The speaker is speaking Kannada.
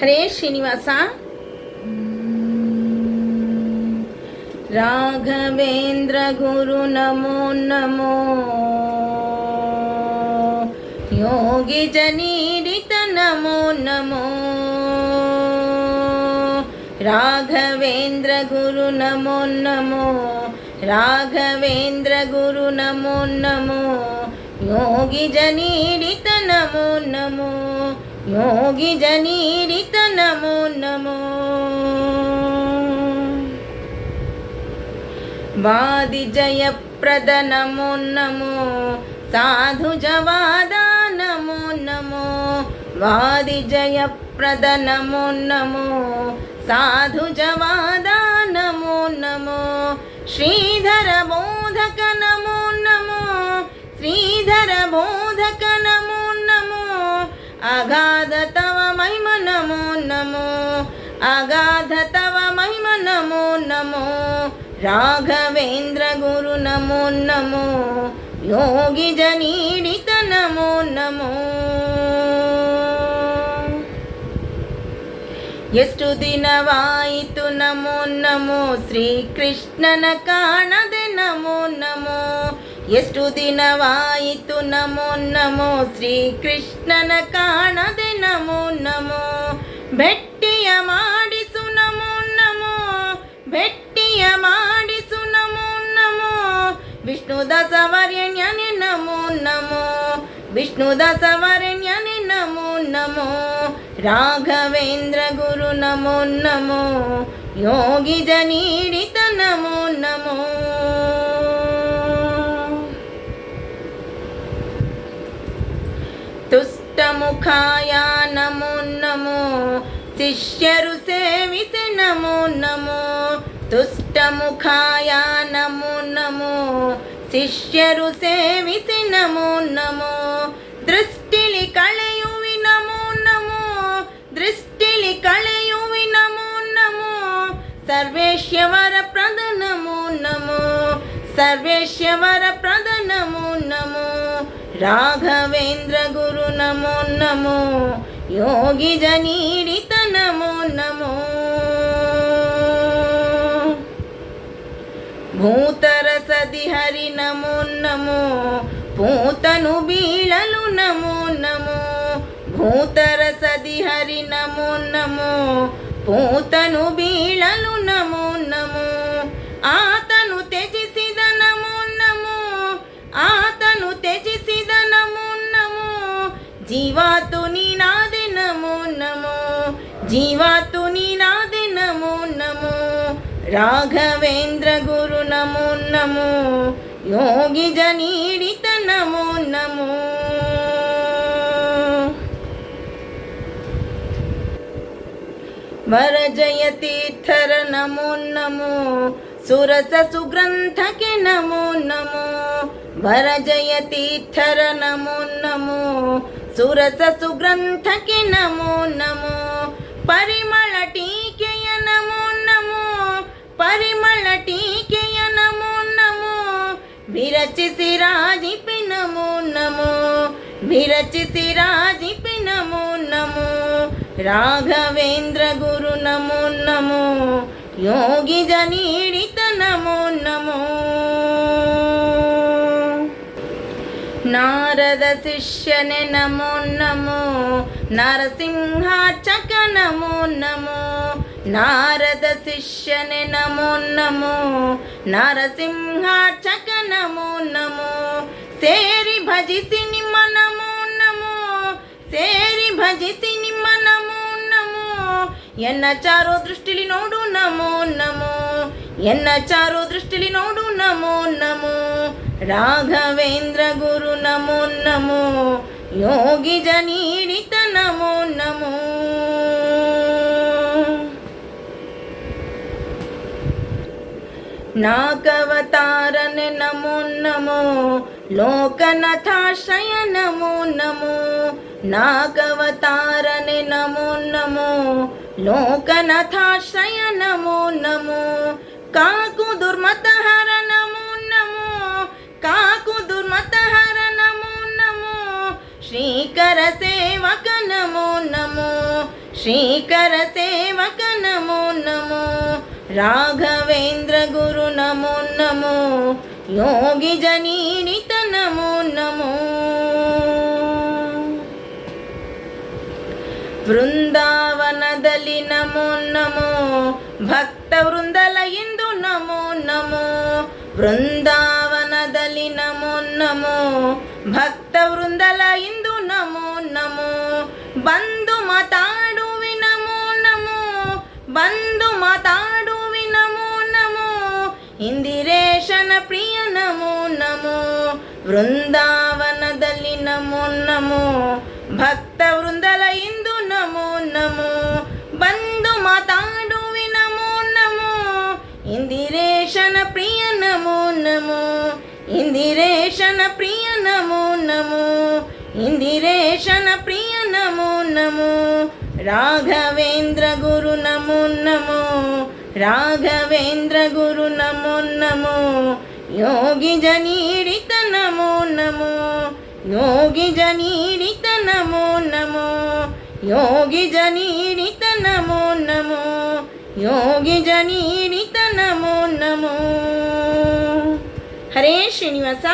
ಹರೇ ಶ್ರೀನಿವಾಸ. ರಾಘವೇಂದ್ರ ಗುರು ನಮೋ ನಮೋ, ಯೋಗಿ ಜನಿರಿತ ನಮೋ ನಮೋ. ರಾಘವೇಂದ್ರ ಗುರು ನಮೋ ನಮೋ, ರಾಘವೇಂದ್ರ ಗುರು ನಮೋ ನಮೋ. ಯೋಗಿ ಜನಿರಿತ ನಮೋ ನಮೋ, ಯೋಗಿ ಜನಿರಿತ ನಮೋ ನಮೋ. ವಾದಿ ಜಯಪ್ರದ ನಮೋ ನಮೋ, ಸಾಧು ಜವಾದ ನಮೋ ನಮೋ. ವಾದಿ ಜಯಪ್ರದ ನಮೋ ನಮೋ, ಸಾಧು ಜವಾದ ನಮೋ ನಮೋ. ಶ್ರೀಧರ ಬೋಧಕ ನಮೋ ನಮೋ, ಶ್ರೀಧರ ಬೋಧಕ ನಮೋ ನಮೋ. ಅಗಾಧ ತವ ಮಹಿಮ ನಮೋ ನಮೋ, ಅಗಾಧ ತವ ಮಹಿಮ ನಮೋ ನಮೋ. ರಾಘವೇಂದ್ರ ಗುರು ನಮೋ ನಮೋ, ಯೋಗಿ ಜನಿರಿತ ನಮೋ ನಮೋ. ಎಷ್ಟು ದಿನವಾಯಿತು ನಮೋ ನಮೋ, ಶ್ರೀಕೃಷ್ಣನ ಕಾಣದೆ ನಮೋ ನಮೋ. ಎಷ್ಟು ದಿನವಾಯಿತು ನಮೋ ನಮೋ, ಶ್ರೀಕೃಷ್ಣನ ಕಾಣದೆ ನಮೋ ನಮೋ. ಭೆಟ್ಟಿಯ ಮಾಡಿಸು ನಮೋ ನಮೋ, ಭೆಟ್ಟಿಯ ಮಾಡಿಸು ನಮೋ ನಮೋ. ವಿಷ್ಣುದಾಸವರ್ಯಣ್ಯನೆ ನಮೋ ನಮೋ, ವಿಷ್ಣುದಾಸವರ್ಯಣ್ಯನೆ ನಮೋ ನಮೋ. ರಾಘವೇಂದ್ರ ಗುರು ನಮೋ ನಮೋ, ಯೋಗಿ ಜನಿರಿತ ನಮೋ ನಮೋ. ತುಷ್ಟ ಮುಖಾಯ ನಮೋ ನಮೋ, ಶಿಷ್ಯರು ಸೇವಿಸೆ ನಮೋ ನಮೋ. ತುಷ್ಟ ಮುಖಾಯ ನಮೋ ನಮೋ, ಶಿಷ್ಯರು ಸೇವಿಸೆ ನಮೋ ನಮೋ. ದೃಷ್ಟಿಲಿ ಕಳೆಯುವಿ ನಮೋ ನಮೋ, ದೃಷ್ಟಿಲಿ ಕಳೆಯುವಿ ನಮೋ ನಮೋ. ಸರ್ವೇಶ್ವರ ಪ್ರದ ನಮೋ ನಮೋ, ಸರ್ವೇಶ್ವರ ಪ್ರದ ನಮೋ ನಮೋ. ರಾಘವೇಂದ್ರ ಗುರು ನಮೋ ನಮೋ, ಯೋಗಿ ಜನಿರಿತ ನಮೋ ನಮೋ. ಭೂತರಸದಿ ಹರಿ ನಮೋ ನಮೋ, ಪೂತನು ಬೀಳಲು ನಮೋ ನಮೋ. ಭೂತರಸದಿ ಹರಿ ನಮೋ ನಮೋ, ಪೂತನು ಬೀಳಲು ನಮೋ ನಮೋ. ಆತನು ತ್ಯಜಿಸಿದ ನಮೋ ನಮೋ, ಆತನು ತ್ಯಜಿಸಿದ ನಮೋ ನಮೋ. ಜೀವಾತು ನೀನಾದೆ ನಮೋ ನಮೋ, ಜೀವಾತು ನೀನಾದೆ ನಮೋ ನಮೋ. ರಾಘವೇಂದ್ರ ಗುರು ನಮೋ ನಮೋ, ಯೋಗಿ ಜನಿರಿತ ನಮೋ ನಮೋ. ವರ ಜಯತೀರ್ಥರ ನಮೋ ನಮೋ, ಸುರಸ ಸುಗ್ರಂಥಕ್ಕೆ ನಮೋ ನಮೋ. ವರ ಜಯತೀರ್ಥರ ನಮೋ ನಮೋ, ಸುರಸ ಸುಗ್ರಂಥಕ್ಕೆ ನಮೋ ನಮೋ. ಪರಿಮಳ ಟೀಕೆಯ ನಮೋ ನಮೋ, ಪರಿಮಳ ಟೀಕೆಯ ನಮೋ ನಮೋ. ವಿರಚಿಸಿ ರಾಜಿಪೆ ನಮೋ ನಮೋ, ವಿರಚಿಸಿ ರಾಜಿಪೆ ನಮೋ ನಮೋ. ರಾಘವೇಂದ್ರ ಗುರು ನಮೋ ನಮೋ, ಯೋಗಿ ಜನಿರಿತ ನಮೋ ನಮೋ. ನಾರದ ಶಿಷ್ಯನೆ ನಮೋ ನಮೋ, ನರಸಿಂಹಾರ್ಚಕ ನಮೋ ನಮೋ. ನಾರದ ಶಿಷ್ಯನೆ ನಮೋ ನಮೋ, ನರಸಿಂಹಾರ್ಚಕ ನಮೋ ನಮೋ. ಸೇರಿ ಭಜಿಸಿ ನಿಮ್ಮ ನಮೋ ನಮೋ, ಸೇರಿ ಭಜಿಸಿ ನಿಮ್ಮ ನಮೋ ನಮೋ. ಎನ್ನ ಚಾರೋ ದೃಷ್ಟಿಲಿ ನೋಡು ನಮೋ ನಮೋ, ಎನ್ನ ಚಾರೋ ದೃಷ್ಟಿಲಿ ನೋಡು ನಮೋ ನಮೋ. ರಾಘವೇಂದ್ರ ಗುರು ನಮೋ ನಮೋ, ಯೋಗಿ ಜನಿರಿತ ನಮೋ ನಮೋ. ನಾಗವತಾರನೆ ನಮೋ ನಮೋ, ಲೋಕನಾಥಾಶ್ರಯ ನಮೋ ನಮೋ. ನಾಗವತಾರನೆ ನಮೋ ನಮೋ, ಲೋಕನಾಥಾಶ್ರಯ ನಮೋ ನಮೋ. ಕಾಕು ದುರ್ಮತ ಹರ ನಮೋ ನಮೋ, ಕಾಕು ದುರ್ಮತ ಹರ ನಮೋ ನಮೋ. ಶ್ರೀಕರ ಸೇವಕ ನಮೋ ನಮೋ, ಶ್ರೀಕರ ಸೇವಕ ನಮೋ ನಮೋ, ರಾಘವೇಂದ್ರ ಗುರು ನಮೋ ನಮೋ, ಯೋಗಿ ಜನೀರಿತ ನಮೋ ನಮೋ. ವೃಂದಾವನದಲ್ಲಿ ನಮೋ ನಮೋ, ಭಕ್ತ ವೃಂದಲ ಎಂದು ನಮೋ ನಮೋ. ವೃಂದಾವನದಲ್ಲಿ ನಮೋ ನಮೋ, ಭಕ್ತ ವೃಂದಲ ಎಂದು ನಮೋ ನಮೋ. ಬಂದು ಮಾತಾಡುವಿ ನಮೋ ನಮೋ, ಬಂದು ಮಾತಾಡುವಿ ನಮೋ ನಮೋ. ಇಂದಿರೇಶನ ಪ್ರಿಯ ನಮೋ ನಮೋ. ವೃಂದಾವನದಲ್ಲಿ ನಮೋ ನಮೋ, ಭಕ್ತ ವೃಂದಲ ಎಂದು ನಮೋ ನಮೋ. ಬಂದು ಮಾತಾಡುವಿ ನಮೋ ನಮೋ. ಇಂದಿರೇಶನ ಪ್ರಿಯ ನಮೋ ನಮೋ, ಇಂದಿರೇಶನ ಪ್ರಿಯ ನಮೋ ನಮೋ, ಇಂದಿರೇಶನ ಪ್ರಿಯ ನಮೋ ನಮೋ. ರಾಘವೇಂದ್ರ ಗುರು ನಮೋ ನಮೋ, ರಾಘವೇಂದ್ರ ಗುರು ನಮೋ ನಮೋ, ಯೋಗಿ ಜನೀರಿತ ನಮೋ ನಮೋ, ಯೋಗಿ ಜನೀರಿತ ನಮೋ ನಮೋ, ಯೋಗಿ ಜನೀರಿತ ನಮೋ ನಮೋ, ಯೋಗಿ ಜನೀರಿತ ನಮೋ ನಮೋ. ಹರೇ ಶ್ರೀನಿವಾಸ.